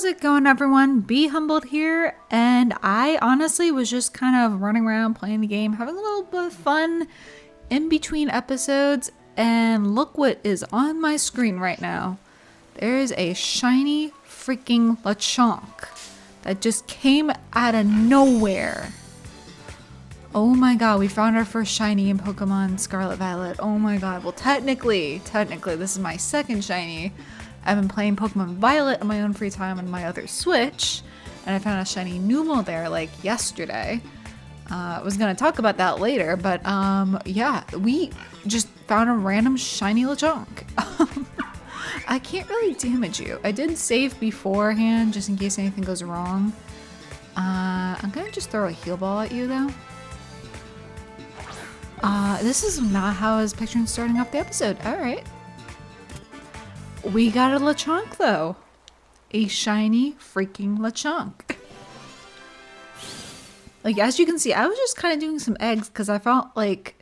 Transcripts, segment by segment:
it going, everyone? Be Humbled here, and I honestly was just kind of running around playing the game, having a little bit of fun in between episodes, and look what is on my screen right now. There's a shiny freaking Lechonk that just came out of nowhere. Oh my god, we found our first shiny in Pokemon Scarlet Violet. Oh my god, well technically, this is my second shiny. I've been playing Pokemon Violet on my own free time on my other Switch, and I found a shiny Numel there like yesterday. I was gonna talk about that later, but yeah, we just found a random shiny Lechonk. I can't really damage you. I did save beforehand just in case anything goes wrong. I'm gonna just throw a heal ball at you though. This is not how I was picturing starting off the episode. Alright. We got a Lechonk though. A shiny freaking Lechonk. Like, as you can see, I was just kind of doing some eggs because I felt like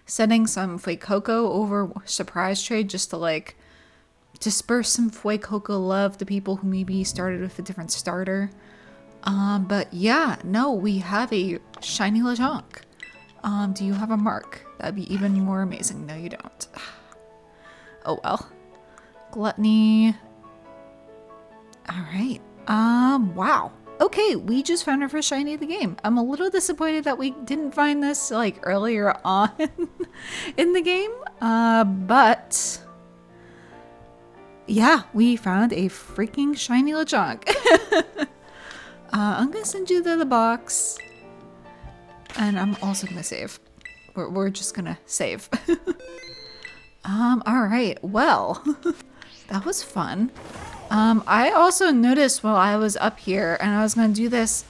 sending some Fuecoco over surprise trade just to like disperse some Fuecoco love to people who maybe started with a different starter. But yeah, no, we have a shiny Lechonk. Do you have a mark? That'd be even more amazing. No, you don't. Oh well. Gluttony. Alright. Wow. Okay, we just found our first shiny of the game. I'm a little disappointed that we didn't find this like earlier on in the game. But yeah, we found a freaking shiny Lechonk. I'm gonna send you to the box. And I'm also gonna save. We're just gonna save. Alright, well, that was fun. I also noticed while I was up here, and I was gonna do this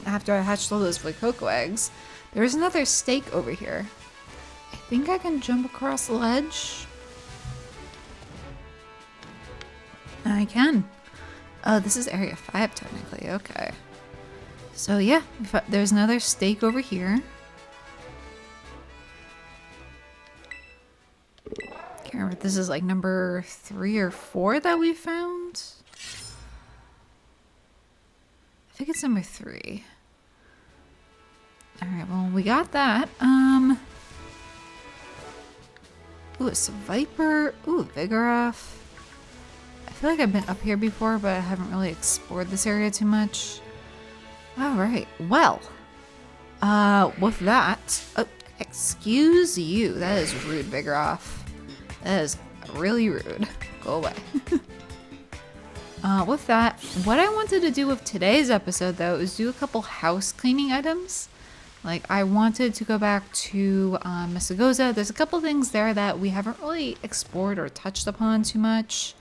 after I hatched all those Fuecoco eggs, there's another stake over here. I think I can jump across the ledge. I can. Oh, this is area 5 technically, okay. So yeah, there's another stake over here. Can't remember if this is like number 3 or 4 that we found. I think it's number 3. Alright, well we got that. Ooh, it's a Viper. Ooh, Vigoroth. I feel like I've been up here before, but I haven't really explored this area too much. Alright, well, with that, oh, excuse you, that is rude, Vigoroth. That is really rude. Go away. With that, what I wanted to do with today's episode, though, is do a couple house cleaning items. Like, I wanted to go back to Mesagoza. There's a couple things there that we haven't really explored or touched upon too much.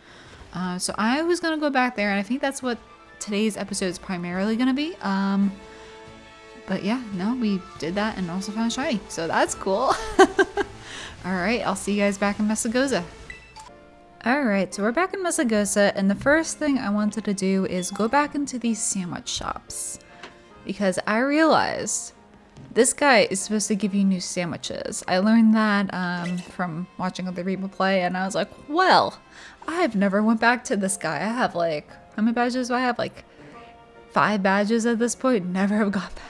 So I was going to go back there, and I think that's what today's episode is primarily going to be. But yeah, no, we did that and also found shiny. So that's cool. Alright, I'll see you guys back in Mesagoza. Alright, so we're back in Mesagoza, and the first thing I wanted to do is go back into these sandwich shops. Because I realized this guy is supposed to give you new sandwiches. I learned that from watching other people play, and I was like, well, I've never went back to this guy. I have like, how many badges do I have? Like 5 badges at this point. Never have got back.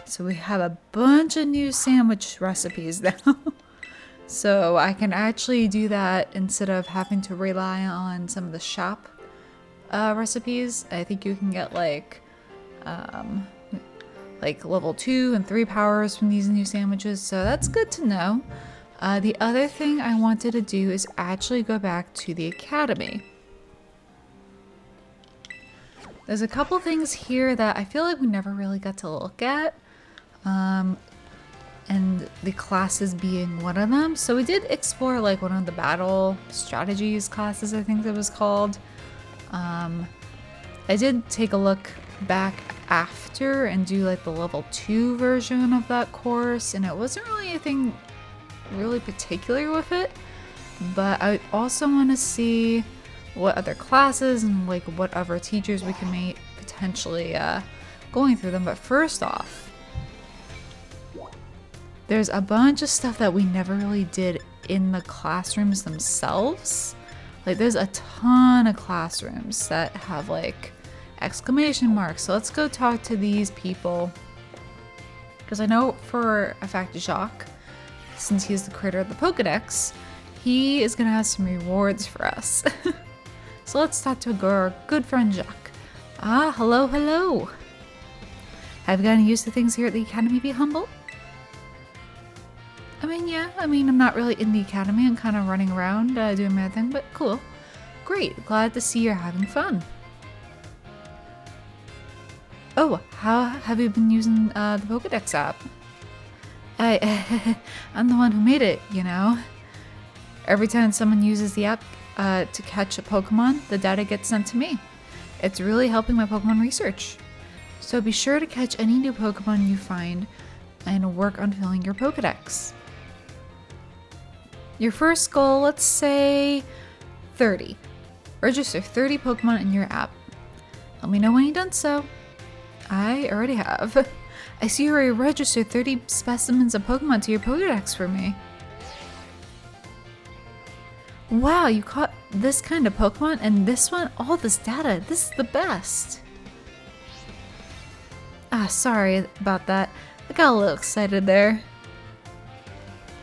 So we have a bunch of new sandwich recipes now. So I can actually do that instead of having to rely on some of the shop recipes. I think you can get like level 2 and 3 powers from these new sandwiches. So that's good to know. The other thing I wanted to do is actually go back to the academy. There's a couple things here that I feel like we never really got to look at. And the classes being one of them. So we did explore like one of the battle strategies classes, I think it was called. I did take a look back after and do like the level 2 version of that course, and it wasn't really anything really particular with it, but I also want to see what other classes and like what other teachers we can meet potentially going through them. But first off, There's a bunch of stuff that we never really did in the classrooms themselves. Like there's a ton of classrooms that have like exclamation marks. So let's go talk to these people. Because I know for a fact Jacques, since he's the creator of the Pokedex, he is going to have some rewards for us. So let's talk to our good friend Jacques. Ah, hello, hello. Have you gotten used to things here at the Academy, Be Humble? I'm not really in the Academy. I'm kind of running around doing my thing, but cool. Great, glad to see you're having fun. Oh, how have you been using the Pokedex app? I'm the one who made it, you know. Every time someone uses the app to catch a Pokemon, the data gets sent to me. It's really helping my Pokemon research. So be sure to catch any new Pokemon you find and work on filling your Pokedex. Your first goal, let's say 30. Register 30 Pokemon in your app. Let me know when you've done so. I already have. I see you already registered 30 specimens of Pokemon to your Pokedex for me. Wow, you caught this kind of Pokemon and this one? All this data. This is the best. Sorry about that. I got a little excited there.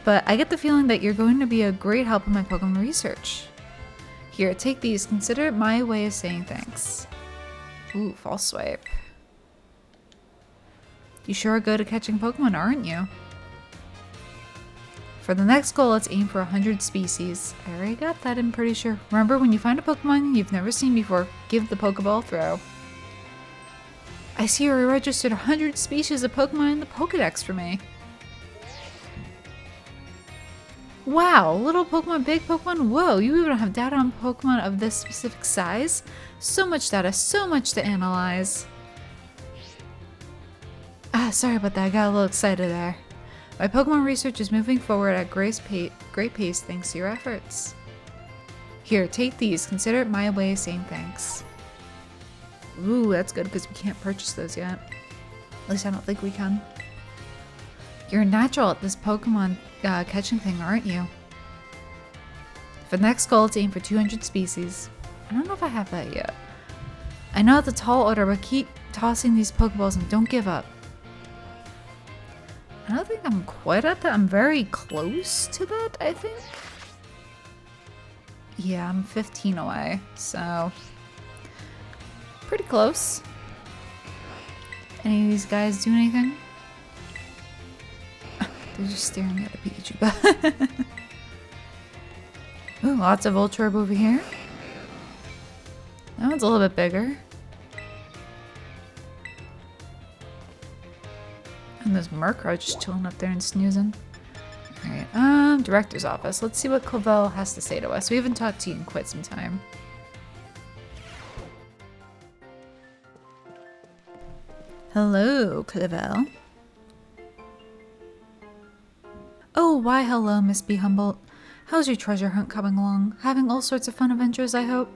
But I get the feeling that you're going to be a great help in my Pokemon research. Here, take these. Consider it my way of saying thanks. Ooh, false swipe. You sure are good at catching Pokemon, aren't you? For the next goal, let's aim for 100 species. I already got that, I'm pretty sure. Remember, when you find a Pokemon you've never seen before, give the Pokeball a throw. I see you already registered 100 species of Pokemon in the Pokedex for me. Wow, little Pokemon, big Pokemon, whoa, you even have data on Pokemon of this specific size? So much data, so much to analyze. Sorry about that, I got a little excited there. My Pokemon research is moving forward at great pace thanks to your efforts. Here, take these, consider it my way of saying thanks. Ooh, that's good because we can't purchase those yet. At least I don't think we can. You're natural at this Pokemon catching thing, aren't you? For the next goal, let's aim for 200 species. I don't know if I have that yet. I know it's a tall order, but keep tossing these Pokeballs and don't give up. I don't think I'm quite at that. I'm very close to that, I think. Yeah, I'm 15 away, so pretty close. Any of these guys do anything? They're just staring at a Pikachu. Ooh, lots of Voltorb over here. That one's a little bit bigger. And there's Murkrow just chilling up there and snoozing. Alright, director's office. Let's see what Clavel has to say to us. We haven't talked to you in quite some time. Hello, Clavel. Oh, why hello, Miss B. Humboldt. How's your treasure hunt coming along? Having all sorts of fun adventures, I hope?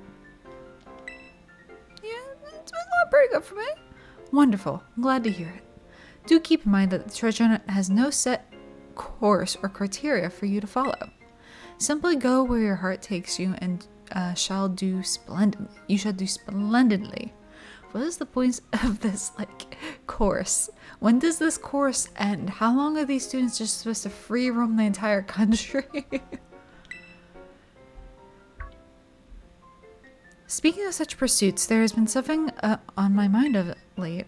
Yeah, it's been going pretty good for me. Wonderful. I'm glad to hear it. Do keep in mind that the treasure hunt has no set course or criteria for you to follow. Simply go where your heart takes you and you shall do splendidly. What is the point of this, course? When does this course end? How long are these students just supposed to free roam the entire country? Speaking of such pursuits, there has been something on my mind of late.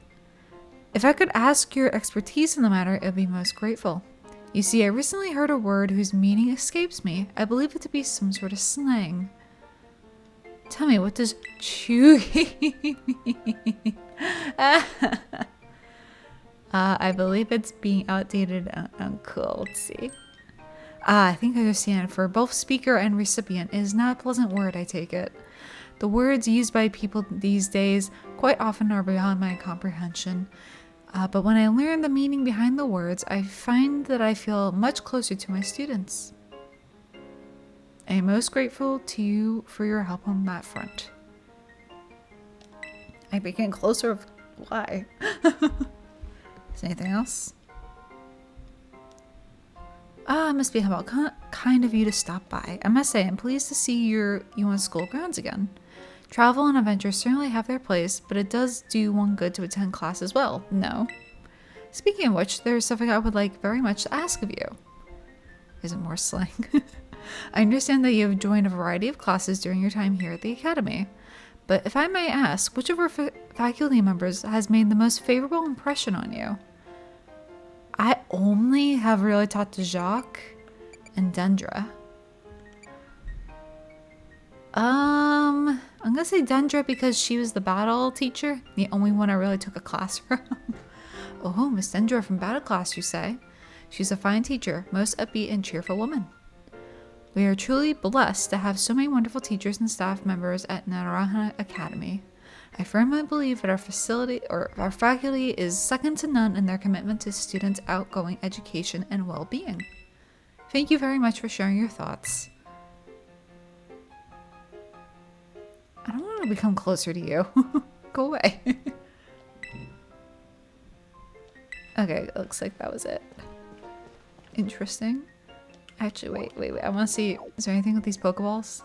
If I could ask your expertise in the matter, I'd be most grateful. You see, I recently heard a word whose meaning escapes me. I believe it to be some sort of slang. Tell me, what does chuggy mean? I believe it's being outdated and uncool. Let's see. I think I understand. For both speaker and recipient, it is not a pleasant word, I take it. The words used by people these days quite often are beyond my comprehension. But when I learn the meaning behind the words, I find that I feel much closer to my students. I am most grateful to you for your help on that front. I became closer. Why? Is there anything else? Ah, Miss B, how kind of you to stop by. I must say, I'm pleased to see you on school grounds again. Travel and adventure certainly have their place, but it does do one good to attend class as well. No. Speaking of which, there's something I would like very much to ask of you. Is it more slang? I understand that you have joined a variety of classes during your time here at the Academy. But if I may ask, which of our faculty members has made the most favorable impression on you? I only have really taught to Jacques and Dendra. I'm gonna say Dendra because she was the battle teacher, the only one I really took a class from. Oh, Miss Dendra from battle class, you say? She's a fine teacher, most upbeat and cheerful woman. We are truly blessed to have so many wonderful teachers and staff members at Naranja Academy. I firmly believe that our faculty is second to none in their commitment to students' outgoing education and well-being. Thank you very much for sharing your thoughts. I don't want to become closer to you. Go away. Okay, it looks like that was it. Interesting. Actually, wait. I want to see. Is there anything with these Pokeballs?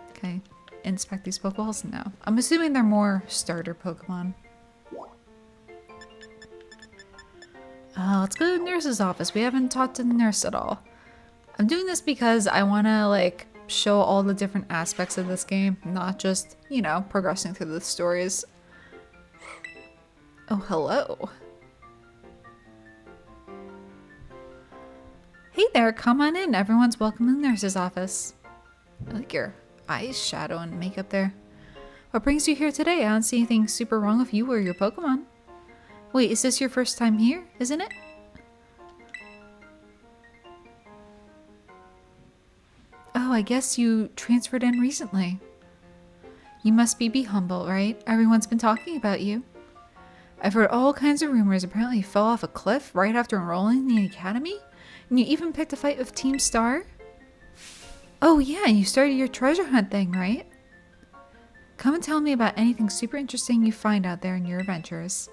Okay. Inspect these Pokeballs? No. I'm assuming they're more starter Pokemon. Let's go to the nurse's office. We haven't talked to the nurse at all. I'm doing this because I want to, like, show all the different aspects of this game, not just, you know, progressing through the stories. Oh, hello. Hey there, come on in. Everyone's welcome in the nurse's office. I like your eyeshadow and makeup there. What brings you here today? I don't see anything super wrong with you or your Pokemon. Wait, is this your first time here, isn't it? Oh, I guess you transferred in recently. You must be Humboldt, right? Everyone's been talking about you. I've heard all kinds of rumors. Apparently you fell off a cliff right after enrolling in the academy? And you even picked a fight with Team Star? Oh yeah, and you started your treasure hunt thing, right? Come and tell me about anything super interesting you find out there in your adventures.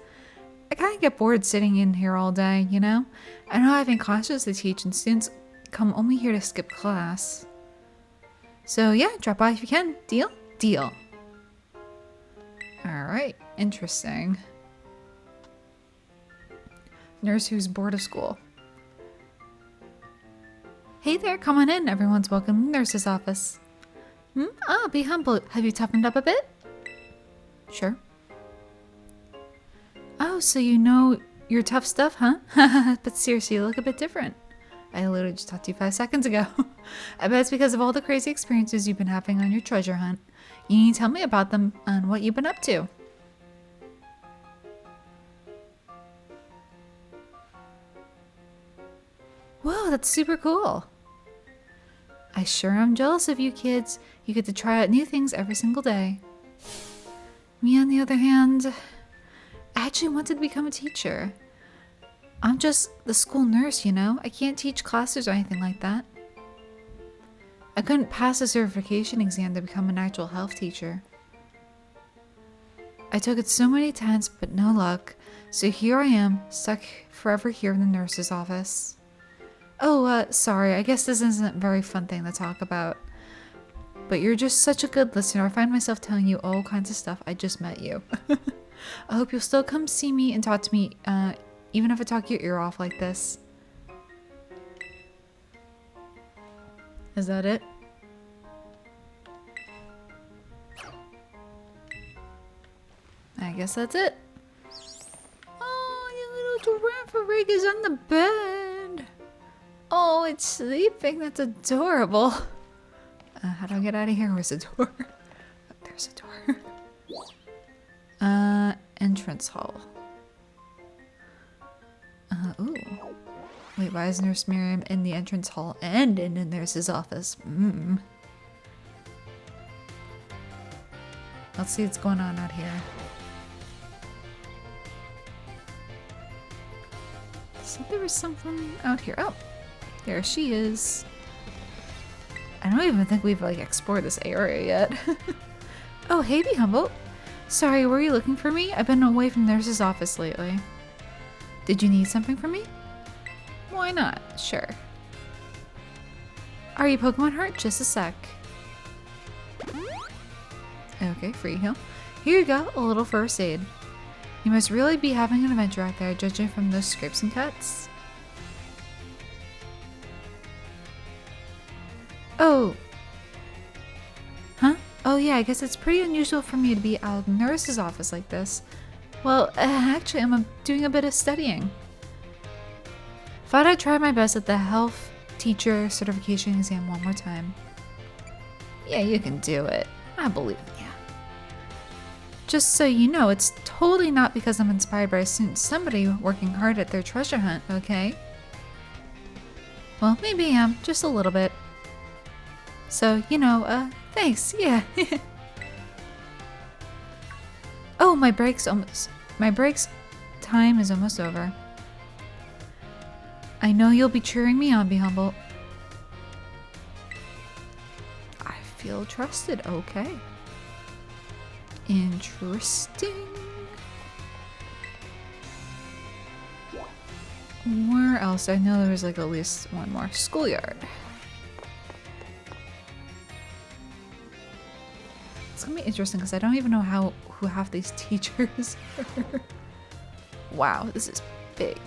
I kind of get bored sitting in here all day, you know? I know I've been cautious to teach and students come only here to skip class. So yeah, drop by if you can. Deal? Deal. Alright, interesting. Nurse who's bored of school. Hey there, come on in. Everyone's welcome to the nurse's office. Ah, be humble. Have you toughened up a bit? Sure. Oh, so you know your tough stuff, huh? But seriously, you look a bit different. I literally just talked to you 5 seconds ago. I bet it's because of all the crazy experiences you've been having on your treasure hunt. You need to tell me about them and what you've been up to. Whoa, that's super cool. I sure am jealous of you kids. You get to try out new things every single day. Me, on the other hand, I actually wanted to become a teacher. I'm just the school nurse, you know? I can't teach classes or anything like that. I couldn't pass a certification exam to become an actual health teacher. I took it so many times, but no luck. So here I am, stuck forever here in the nurse's office. Oh, sorry, I guess this isn't a very fun thing to talk about. But you're just such a good listener. I find myself telling you all kinds of stuff. I just met you. I hope you'll still come see me and talk to me, even if I talk your ear off like this. Is that it? I guess that's it. Oh, your little giraffe rig is on the bed. Oh, it's sleeping. That's adorable. How do I get out of here? Where's the door? Oh, there's a door. Entrance hall. Ooh. Wait, why is Nurse Miriam in the entrance hall and in the nurse's office? Let's see what's going on out here. So there was something out here. Oh, there she is. I don't even think we've like explored this area yet. Oh, hey, Be Humboldt. Sorry, were you looking for me? I've been away from the nurse's office lately. Did you need something from me? Why not? Sure. Are you Pokemon hurt? Just a sec. Okay, free heal. Here you go, a little first aid. You must really be having an adventure out there, judging from those scrapes and cuts. Oh. Huh? Oh yeah, I guess it's pretty unusual for me to be out of the nurse's office like this. Well, actually, I'm doing a bit of studying. Thought I'd try my best at the health teacher certification exam one more time. Yeah, you can do it. I believe in you. Just so you know, it's totally not because I'm inspired by somebody working hard at their treasure hunt, okay? Well, maybe I am, just a little bit. So, you know, thanks, yeah. Oh, my break's time is almost over. I know you'll be cheering me on, Be Humble. I feel trusted, okay. Interesting. Where else? I know there was like at least one more. Schoolyard. It's gonna be interesting because I don't even know who half these teachers are. Wow, this is big.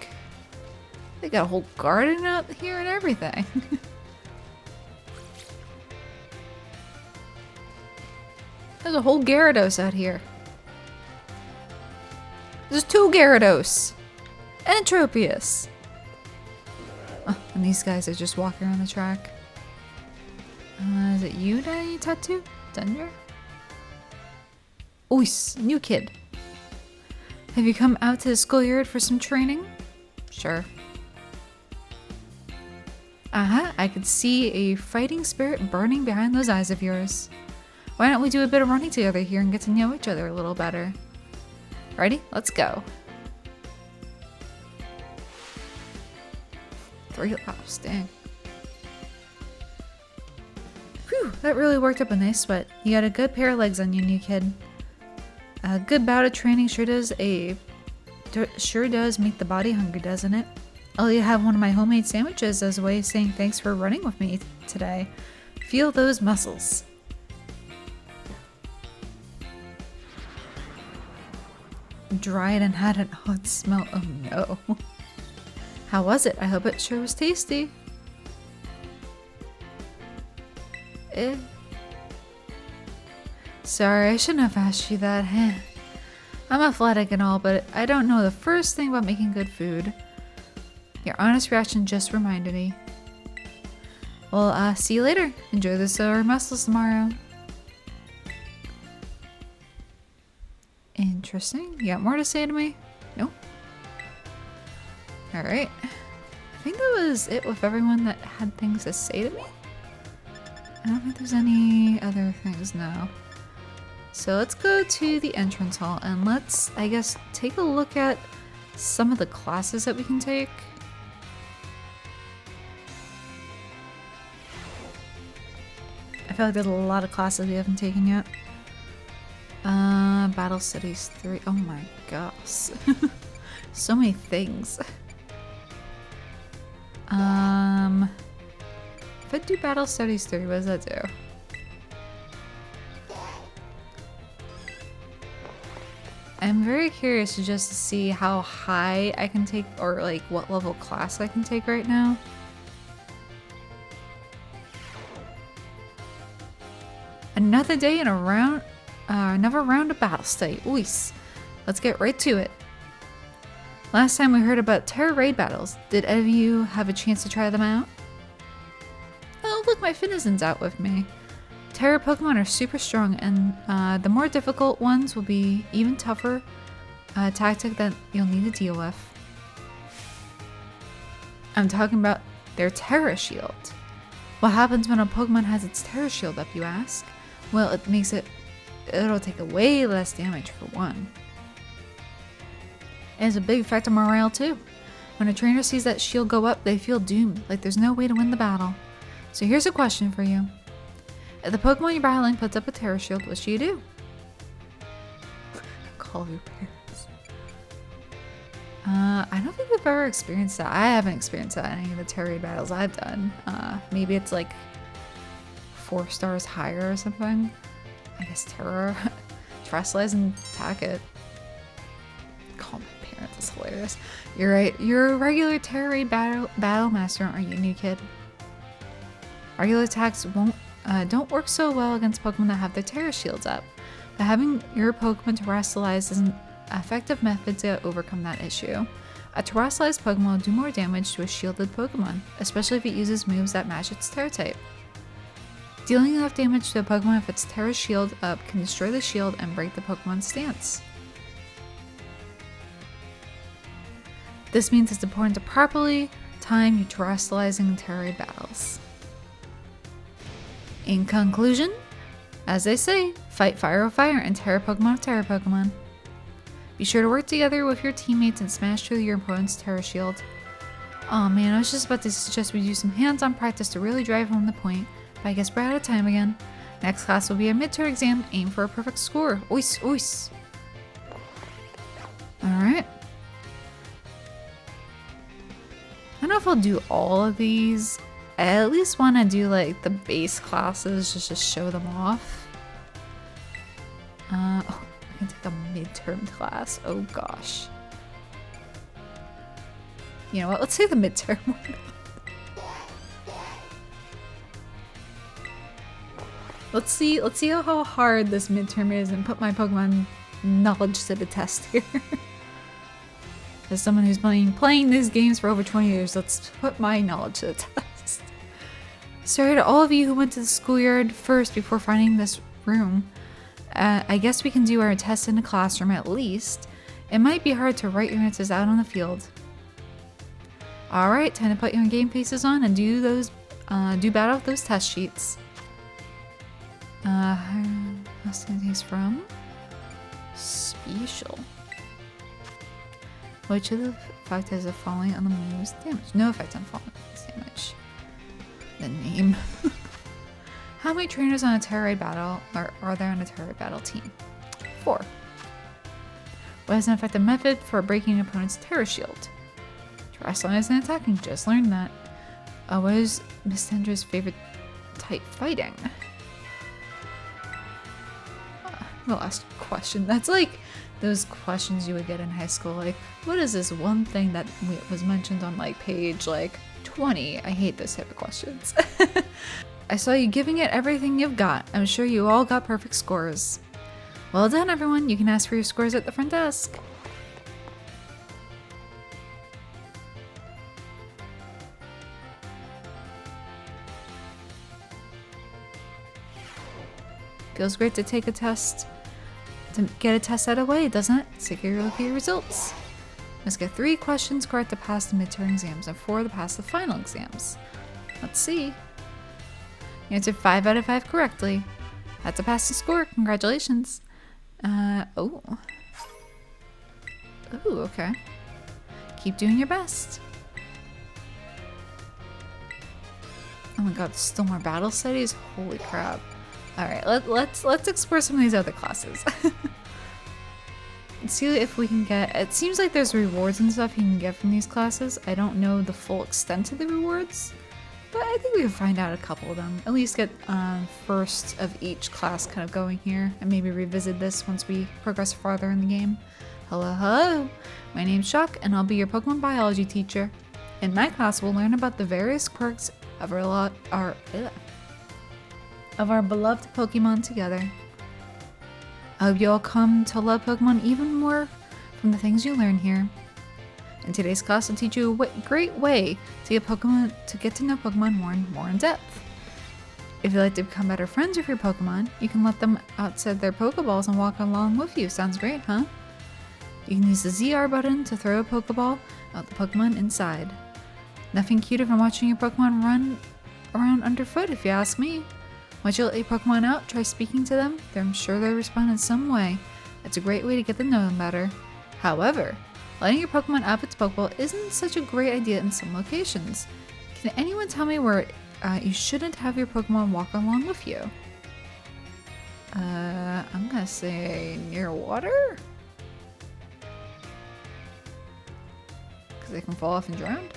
They got a whole garden out here and everything. There's a whole Gyarados out here. There's 2 Gyarados. And a Tropius. Oh, and these guys are just walking around the track. Is it you, Danny Tattoo? Dunder? Ois, new kid. Have you come out to the schoolyard for some training? Sure. I could see a fighting spirit burning behind those eyes of yours. Why don't we do a bit of running together here and get to know each other a little better? Ready? Let's go. 3 laps, dang. Whew, that really worked up a nice sweat. You got a good pair of legs on you, new kid. A good bout of training sure does make the body hungry, doesn't it? I'll have one of my homemade sandwiches as a way of saying thanks for running with me today. Feel those muscles. Dried and had an odd smell. Oh no. How was it? I hope it sure was tasty. Sorry, I shouldn't have asked you that. I'm athletic and all, but I don't know the first thing about making good food. Your honest reaction just reminded me. Well, see you later. Enjoy the sore muscles tomorrow. Interesting. You got more to say to me? Nope. Alright. I think that was it with everyone that had things to say to me. I don't think there's any other things now. So let's go to the entrance hall and let's, I guess, take a look at some of the classes that we can take. I feel like there's a lot of classes we haven't taken yet. Battle Cities 3. Oh my gosh. So many things. If I do Battle Studies 3, what does that do? I'm very curious just to see how high I can take, or like what level class I can take right now. Another day in a round, another round of battle study. Ois. Let's get right to it. Last time we heard about Terra raid battles. Did any of you have a chance to try them out? Oh, look, my Finizen's out with me. Terra Pokemon are super strong, and the more difficult ones will be even tougher tactic that you'll need to deal with. I'm talking about their Terra Shield. What happens when a Pokemon has its Terra Shield up, you ask? Well, it'll take way less damage for one. It has a big effect on morale too. When a trainer sees that shield go up, they feel doomed, like there's no way to win the battle. So here's a question for you. If the Pokemon you're battling puts up a Terra Shield, what should you do? Call your parents. I don't think we've ever experienced that. I haven't experienced that in any of the terror raid battles I've done. Maybe it's like 4 stars higher or something. I guess terror. Terrestrialize and attack it. Call my parents is hilarious. You're right. You're a regular terror raid battle master, aren't you, new kid? Regular attacks don't work so well against Pokemon that have their terror shields up. But having your Pokemon terrestrialize is an effective method to overcome that issue. A terrestrialized Pokemon will do more damage to a shielded Pokemon, especially if it uses moves that match its Terra type. Dealing enough damage to a Pokemon with its Terra shield up can destroy the shield and break the Pokemon's stance. This means it's important to properly time your terrestrializing Terra battles. In conclusion, as they say, fight fire with fire and Terra Pokemon with Terra Pokemon. Be sure to work together with your teammates and smash through your opponent's Terra shield. Aw man, I was just about to suggest we do some hands-on practice to really drive home the point, but I guess we're out of time again. Next class will be a midterm exam, aim for a perfect score. Ois, ois. Alright. I don't know if I'll do all of these. I at least want to do like the base classes just to show them off. Oh, I can take a midterm class. Oh gosh. You know what? Let's say the midterm one. Let's see how hard this midterm is and put my Pokemon knowledge to the test here. As someone who's been playing these games for over 20 years, let's put my knowledge to the test. Sorry to all of you who went to the schoolyard first before finding this room. I guess we can do our tests in the classroom at least. It might be hard to write your answers out on the field. Alright, time to put your game faces on and do battle with those test sheets. Hostilities from Special. Which of the factors of falling on the most damage? No effect on falling damage. The name. How many trainers on a Terra raid battle are there on a Terra raid battle team? 4. What is an effective method for breaking an opponent's Terra shield? Terrestrializing and attacking. Just learned that. What is Miss Tendra's favorite type fighting? The last question. That's like those questions you would get in high school. Like, what is this one thing that was mentioned on like page like 20? I hate those type of questions. I saw you giving it everything you've got. I'm sure you all got perfect scores. Well done, everyone. You can ask for your scores at the front desk. Feels great to take a test. To get a test out of the way, doesn't it? Secure look at your results. Must get 3 questions correct to pass the midterm exams and 4 to pass the final exams. Let's see. You answered 5 out of 5 correctly. That's a passing score. Congratulations. Oh, okay. Keep doing your best. Oh my god, there's still more battle studies? Holy crap. Alright, let's explore some of these other classes. Let's see if we can get... It seems like there's rewards and stuff you can get from these classes. I don't know the full extent of the rewards, but I think we can find out a couple of them. At least get first of each class kind of going here, and maybe revisit this once we progress farther in the game. Hello, my name's Shock, and I'll be your Pokemon Biology teacher. In my class, we'll learn about the various quirks of our beloved Pokemon together. I hope you all come to love Pokemon even more from the things you learn here. In today's class, I'll teach you a great way to get to know Pokemon more in depth. If you'd like to become better friends with your Pokemon, you can let them outside their Pokeballs and walk along with you. Sounds great, huh? You can use the ZR button to throw a Pokeball out the Pokemon inside. Nothing cuter than watching your Pokemon run around underfoot, if you ask me. Once you let your Pokemon out, try speaking to them. I'm sure they'll respond in some way. It's a great way to get to know them better. However, letting your Pokemon out of its Pokeball isn't such a great idea in some locations. Can anyone tell me where you shouldn't have your Pokemon walk along with you? I'm gonna say near water? because they can fall off and drown.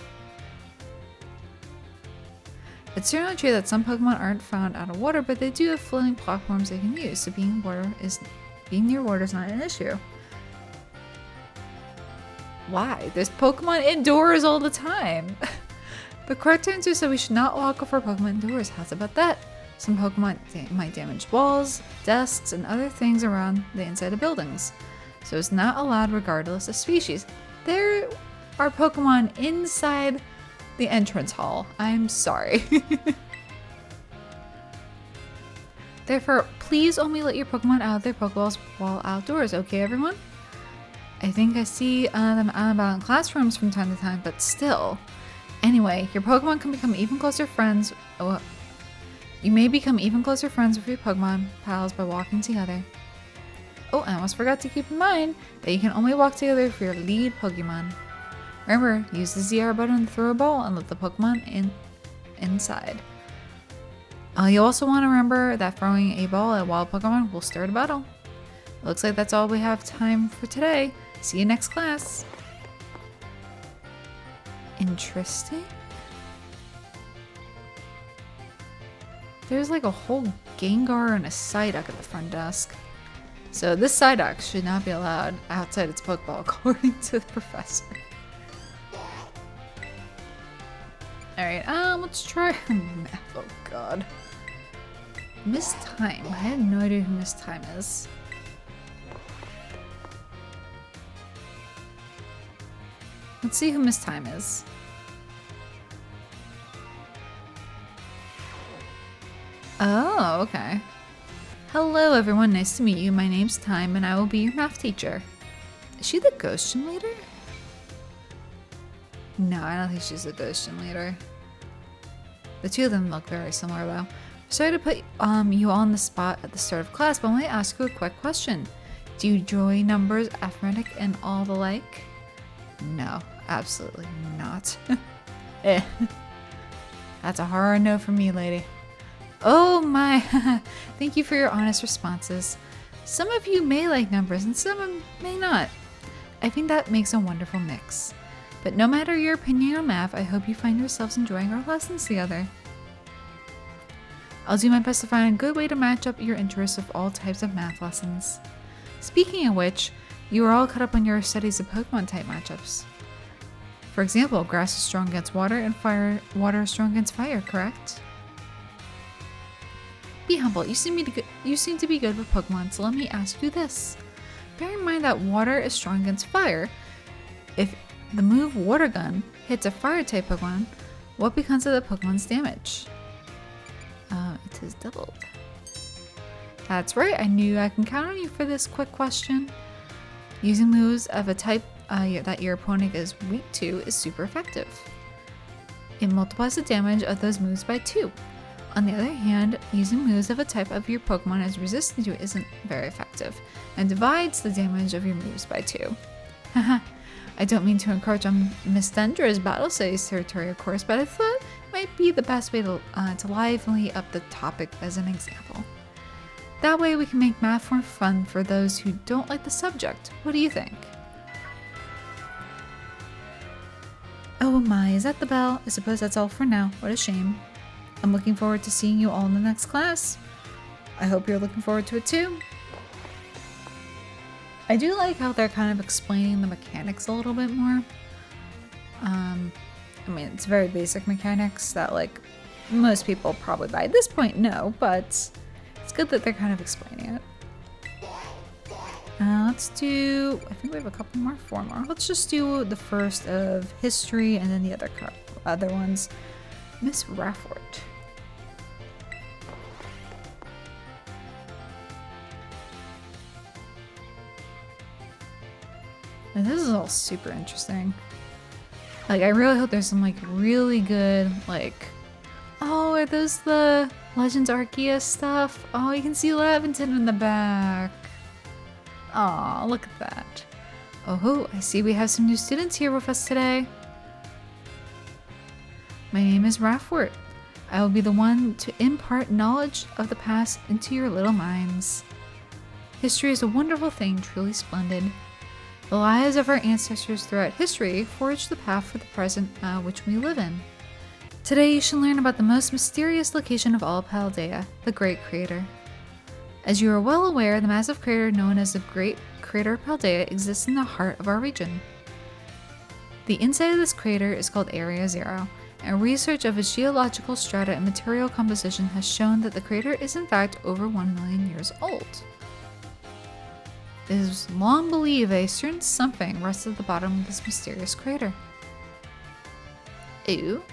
It's certainly true that some Pokemon aren't found out of water, but they do have floating platforms they can use, so being near water is not an issue. Why? There's Pokemon indoors all the time. The correct answer said we should not walk off our Pokemon indoors. How's about that? Some Pokemon might damage walls, desks, and other things around the inside of buildings, so it's not allowed regardless of species. There are Pokemon inside the entrance hall. I'm sorry. Therefore, please only let your Pokemon out of their Pokeballs while outdoors, okay everyone? I think I see them out and about in classrooms from time to time, but still. Anyway, your Pokemon can become even closer friends. You may become even closer friends with your Pokemon pals by walking together. Oh, I almost forgot to keep in mind that you can only walk together for your lead Pokemon. Remember, use the ZR button to throw a ball and let the Pokemon inside. You also want to remember that throwing a ball at wild Pokemon will start a battle. Looks like that's all we have time for today. See you next class. Interesting. There's like a whole Gengar and a Psyduck at the front desk. So this Psyduck should not be allowed outside its Pokeball, according to the professor. Alright, let's try math. Oh god. Miss Time. I have no idea who Miss Time is. Let's see who Miss Time is. Oh, okay. Hello everyone, nice to meet you. My name's Time and I will be your math teacher. Is she the ghost gym leader? No, I don't think she's the ghost gym leader. The two of them look very similar though. Sorry to put you on the spot at the start of class, but I want to ask you a quick question. Do you enjoy numbers, arithmetic, and all the like? No, absolutely not. That's a hard no from me, lady. Oh my, thank you for your honest responses. Some of you may like numbers and some may not. I think that makes a wonderful mix. But no matter your opinion on math, I hope you find yourselves enjoying our lessons together. I'll do my best to find a good way to match up your interests with all types of math lessons. Speaking of which, you are all caught up on your studies of Pokemon type matchups. For example, grass is strong against water and water is strong against fire, correct? Be humble, you seem to be good with Pokemon, so let me ask you this. Bear in mind that water is strong against fire. If the move Water Gun hits a fire type Pokemon, what becomes of the Pokemon's damage? It is doubled. That's right, I knew I can count on you for this quick question. Using moves of a type that your opponent is weak to is super effective. It multiplies the damage of those moves by 2. On the other hand, using moves of a type of your Pokemon is resistant to isn't very effective, and divides the damage of your moves by 2. Haha, I don't mean to encroach on Miss Dendra's battle studies territory, of course, but I thought it might be the best way to lively up the topic as an example. That way we can make math more fun for those who don't like the subject. What do you think? Oh my, is that the bell? I suppose that's all for now. What a shame. I'm looking forward to seeing you all in the next class. I hope you're looking forward to it too. I do like how they're kind of explaining the mechanics a little bit more. I mean, it's very basic mechanics that like most people probably by this point know, but it's good that they're kind of explaining it. Let's do, I think we have a couple more, 4 more. Let's just do the first of history and then the other ones. Miss Rafford. And this is all super interesting. Like, I really hope there's some, like, really good, like... Oh, are those the Legends Arceus stuff? Oh, you can see Laventon in the back. Aw, look at that. Oh, I see we have some new students here with us today. My name is Rafford. I will be the one to impart knowledge of the past into your little minds. History is a wonderful thing, truly splendid. The lives of our ancestors throughout history forged the path for the present which we live in. Today you should learn about the most mysterious location of all Paldea, the Great Crater. As you are well aware, the massive crater known as the Great Crater of Paldea exists in the heart of our region. The inside of this crater is called Area Zero, and research of its geological strata and material composition has shown that the crater is in fact over 1 million years old. It is long believed a certain something rests at the bottom of this mysterious crater. Ew.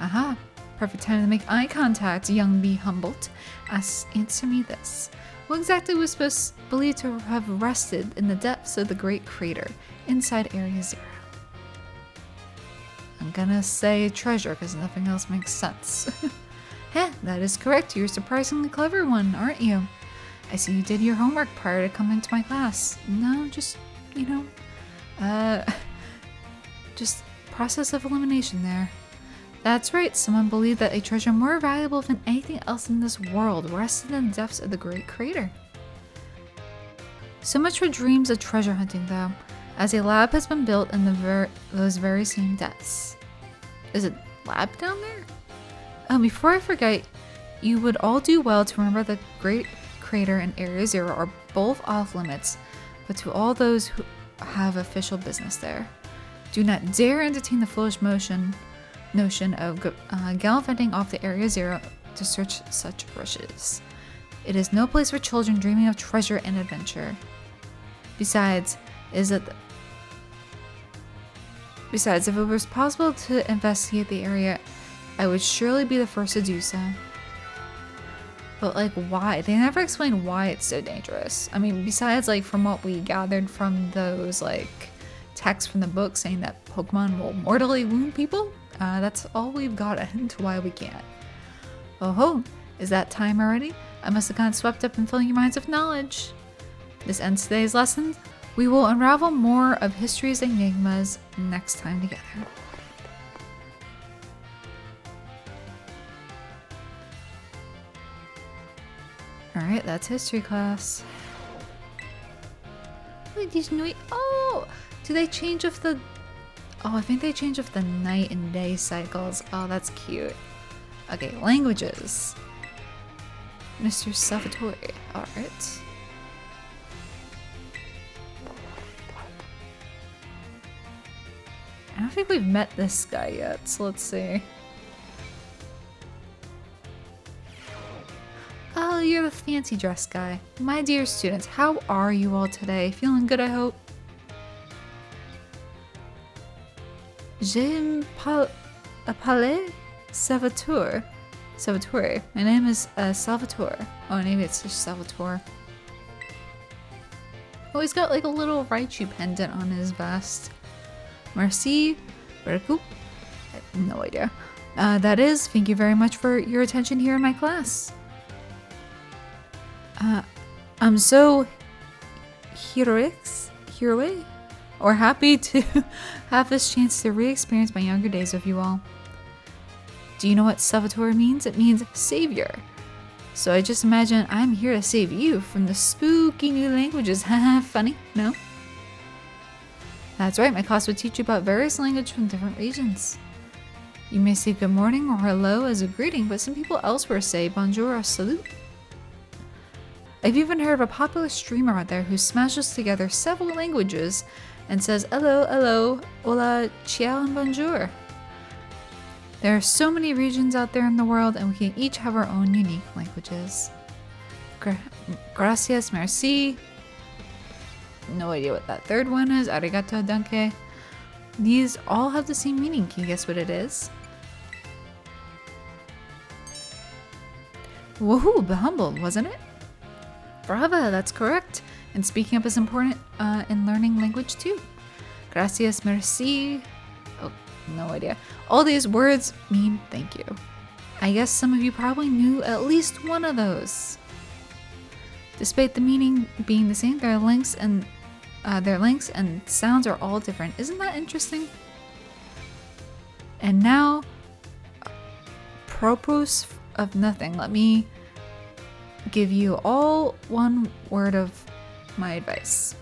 Aha. Perfect time to make eye contact, young Be Humboldt. Answer me this. What exactly was believed to have rested in the depths of the Great Crater, inside Area Zero? I'm gonna say treasure because nothing else makes sense. Heh, that is correct. You're a surprisingly clever one, aren't you? I see you did your homework prior to coming to my class. No, just, just process of elimination there. That's right, someone believed that a treasure more valuable than anything else in this world rested in the depths of the Great Crater. So much for dreams of treasure hunting though, as a lab has been built in those very same depths. Is it lab down there? Oh, before I forget, you would all do well to remember the Great Crater and Area Zero are both off limits, but to all those who have official business there. Do not dare entertain the foolish notion of gallivanting off the Area Zero to search such rushes. It is no place for children dreaming of treasure and adventure. Besides, if it was possible to investigate the area, I would surely be the first to do so. But why? They never explain why it's so dangerous. I mean, besides from what we gathered from those texts from the book saying that Pokemon will mortally wound people, that's all we've got into why we can't. Oh ho, is that time already? I must have gotten swept up in filling your minds with knowledge. This ends today's lesson. We will unravel more of history's enigmas next time together. Alright, that's history class. Oh! Do they change of the... Oh, I think they change of the night and day cycles. Oh, that's cute. Okay, languages. Mr. Salvatore. Alright. I don't think we've met this guy yet, so let's see. Oh, you're the fancy dress guy. My dear students, how are you all today? Feeling good, I hope? Je m'appelle Salvatore. Salvatore. My name is Salvatore. Oh, maybe it's just Salvatore. Oh, he's got a little Raichu pendant on his vest. Merci beaucoup. I have no idea. That is, thank you very much for your attention here in my class. I'm so heroic or happy to have this chance to re-experience my younger days with you all. Do you know what Salvatore means? It means savior. So I just imagine I'm here to save you from the spooky new languages. Haha, funny, no? That's right, my class would teach you about various languages from different regions. You may say good morning or hello as a greeting, but some people elsewhere say bonjour or salut. I've even heard of a popular streamer out there who smashes together several languages and says hello, hello, hola, ciao, and bonjour. There are so many regions out there in the world, and we can each have our own unique languages. Gracias, merci. No idea what that third one is. Arigato, danke. These all have the same meaning. Can you guess what it is? Woohoo, be humbled, wasn't it? Brava, that's correct. And speaking up is important in learning language too. Gracias, merci. Oh, no idea. All these words mean thank you. I guess some of you probably knew at least one of those. Despite the meaning being the same, their lengths and sounds are all different. Isn't that interesting? And now, propos of nothing. Let me give you all one word of my advice.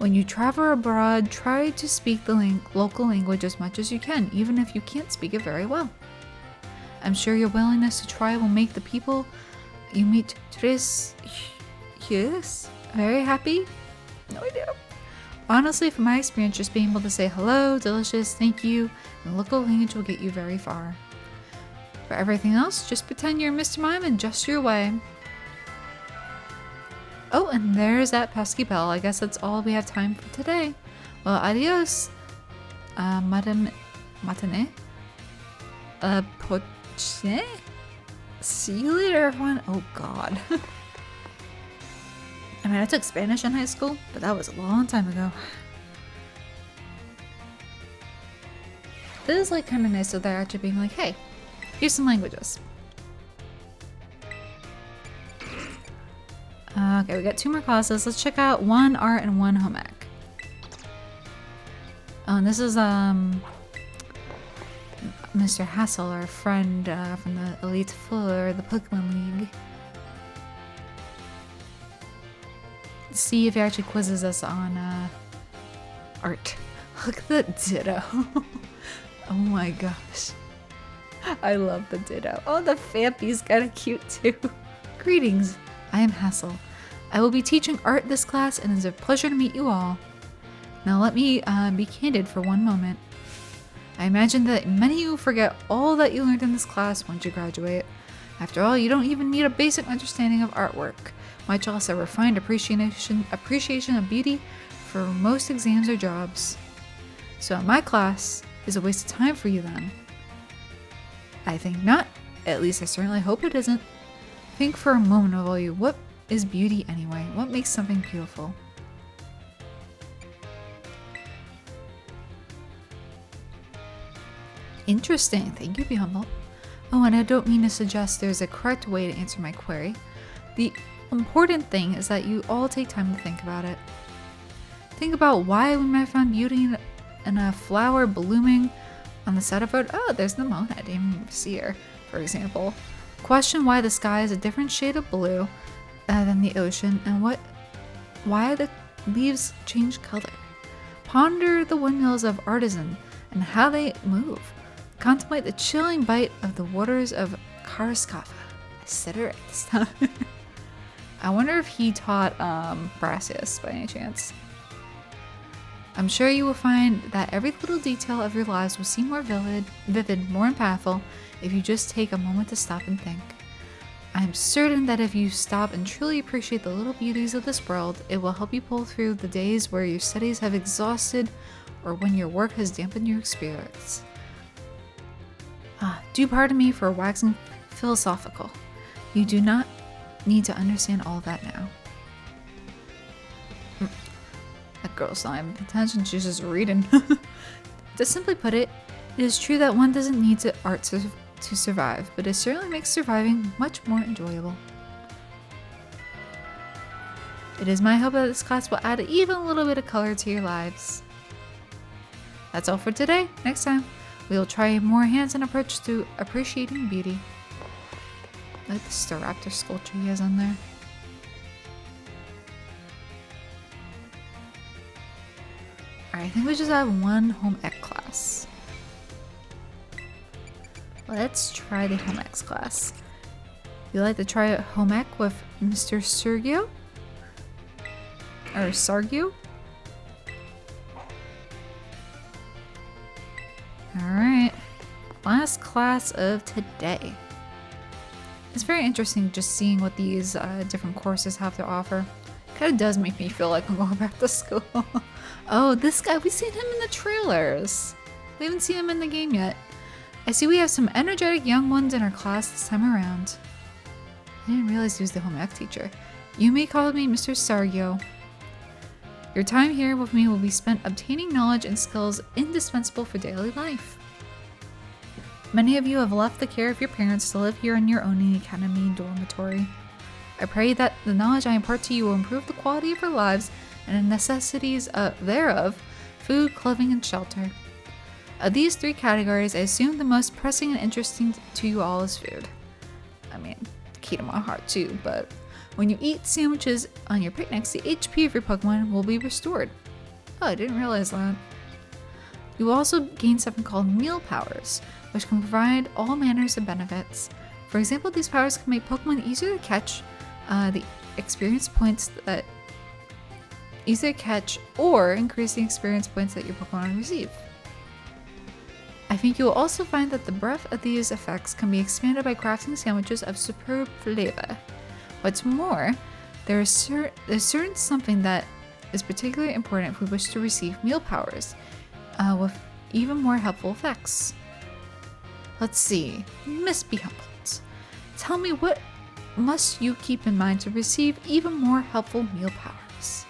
When you travel abroad, try to speak the local language as much as you can, even if you can't speak it very well. I'm sure your willingness to try will make the people you meet very happy. No idea. Honestly, from my experience, just being able to say hello, delicious, thank you, in local language will get you very far. For everything else, just pretend you're Mr. Mime and gesture your way. Oh, and there's that pesky bell. I guess that's all we have time for today. Well, adios, Madame Matane. Poche? See you later, everyone. Oh, God. I mean, I took Spanish in high school, but that was a long time ago. This is like kind of nice that they're actually being like, hey, here's some languages. Okay, we got 2 more classes. Let's check out 1 art and 1 home ec. Oh, and this is Mr. Hassel, our friend from the Elite Four, the Pokemon League. Let's see if he actually quizzes us on art. Look at that Ditto. Oh my gosh. I love the Ditto. Oh, the Fampy's kind of cute too. Greetings, I am Hassel. I will be teaching art this class and it is a pleasure to meet you all. Now let me be candid for one moment. I imagine that many of you forget all that you learned in this class once you graduate. After all, you don't even need a basic understanding of artwork, much less a refined appreciation of beauty for most exams or jobs. So my class is a waste of time for you then. I think not. At least I certainly hope it isn't. Think for a moment of all you. What is beauty anyway? What makes something beautiful? Interesting. Thank you, Be Humble. Oh, and I don't mean to suggest there's a correct way to answer my query. The important thing is that you all take time to think about it. Think about why we might find beauty in a flower blooming on the side of a road. Oh, there's the moon. I didn't even see her, for example. Question why the sky is a different shade of blue than the ocean and why the leaves change color. Ponder the windmills of Artisan and how they move. Contemplate the chilling bite of the waters of Karaskafa. I said it right this time. I wonder if he taught Brassius by any chance. I'm sure you will find that every little detail of your lives will seem more vivid, more impactful if you just take a moment to stop and think. I am certain that if you stop and truly appreciate the little beauties of this world, it will help you pull through the days where your studies have exhausted or when your work has dampened your spirits. Do pardon me for waxing philosophical. You do not need to understand all that now. That girl's not even paying attention, she's just reading. To simply put it, it is true that one doesn't need art to survive, but it certainly makes surviving much more enjoyable. It is my hope that this class will add even a little bit of color to your lives. That's all for today. Next time, we will try a more hands-on approach to appreciating beauty. I like the Staraptor sculpture he has on there. Alright, I think we just have 1 home ec class. Let's try the home ec class. You like to try home ec with Mr. Sergio? Or Sargio? Alright, last class of today. It's very interesting just seeing what these different courses have to offer. Kind of does make me feel like I'm going back to school. Oh, this guy, we've seen him in the trailers. We haven't seen him in the game yet. I see we have some energetic young ones in our class this time around. I didn't realize he was the home ec teacher. You may call me Mr. Sargio. Your time here with me will be spent obtaining knowledge and skills indispensable for daily life. Many of you have left the care of your parents to live here on your own in the academy dormitory. I pray that the knowledge I impart to you will improve the quality of your lives and the necessities thereof, food, clothing, and shelter. Of these 3 categories, I assume the most pressing and interesting to you all is food. I mean, key to my heart too, but when you eat sandwiches on your picnics, the HP of your Pokemon will be restored. Oh, I didn't realize that. You will also gain something called meal powers, which can provide all manners of benefits. For example, these powers can make Pokemon easier to catch, the experience points that easier to catch, or increase the experience points that your Pokemon receive. I think you will also find that the breadth of these effects can be expanded by crafting sandwiches of superb flavor. What's more, there's certain something that is particularly important if we wish to receive meal powers, with even more helpful effects. Let's see, Miss Be Humbled. Tell me, what must you keep in mind to receive even more helpful meal powers?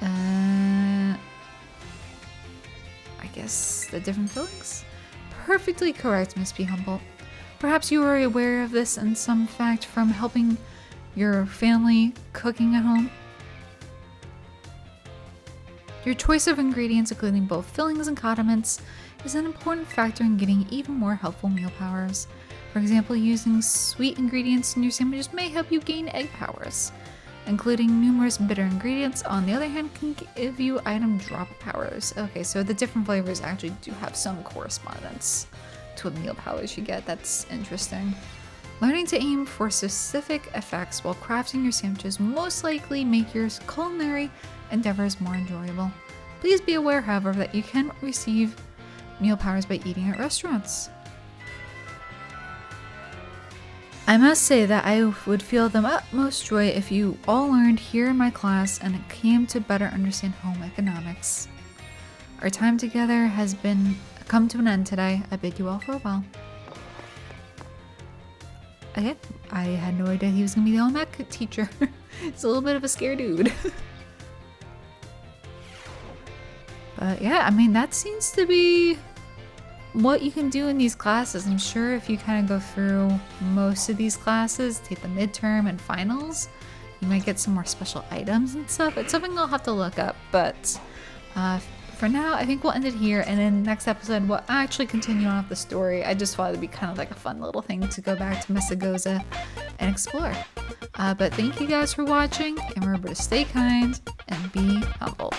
I guess the different fillings? Perfectly correct, Miss Be Humble. Perhaps you are aware of this in some fact from helping your family cooking at home. Your choice of ingredients, including both fillings and condiments, is an important factor in getting even more helpful meal powers. For example, using sweet ingredients in your sandwiches may help you gain egg powers. Including numerous bitter ingredients, on the other hand, can give you item drop powers. Okay, so the different flavors actually do have some correspondence to what meal powers you get. That's interesting. Learning to aim for specific effects while crafting your sandwiches most likely make your culinary endeavors more enjoyable. Please be aware, however, that you can receive meal powers by eating at restaurants. I must say that I would feel the utmost joy if you all learned here in my class and came to better understand home economics. Our time together has come to an end today. I bid you all farewell. Okay, I had no idea he was going to be the all-Mac teacher. He's a little bit of a scary dude. But yeah, I mean, that seems to be what you can do in these classes. I'm sure if you kind of go through most of these classes, take the midterm and finals, you might get some more special items and stuff. It's something I'll have to look up, but for now, I think we'll end it here, and in the next episode, we'll actually continue on with the story. I just thought it'd be kind of like a fun little thing to go back to Mesagoza and explore. But thank you guys for watching, and remember to stay kind and be humbled.